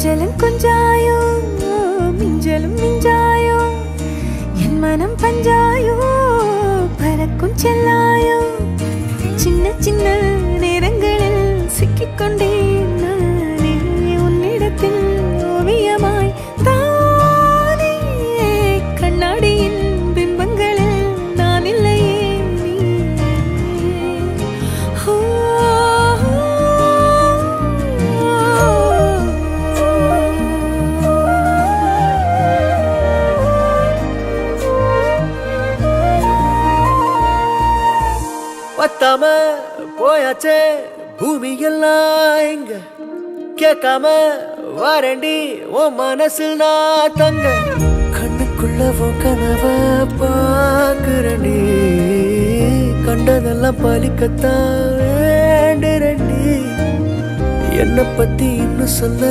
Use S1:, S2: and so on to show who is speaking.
S1: கொஞ்சலும் கொஞ்சாயோ மிஞ்சலும் மிஞ்சாயோ என் மனம் பஞ்சாயோ பறக்கும் செல்லாயோ சின்ன சின்ன நேரங்களில் சிக்கிக்கொண்டேன் நானே உன்னிடத்தில் ஓவியமாய் தானே கண்ணாடியின் பிம்பங்களில் நான் இல்லையே
S2: பத்தாம போயாச்சே பூமி எல்லாம் இங்க கேட்காம வாரண்டி உன் மனசில் நான் தங்க கண்ணுக்குள்ள உன் கனவ பாக்குறண்டி கண்டதெல்லாம் பலிக்கத்தான் வேண்டுறண்டி என்னை பத்தி இன்னும் சொல்ல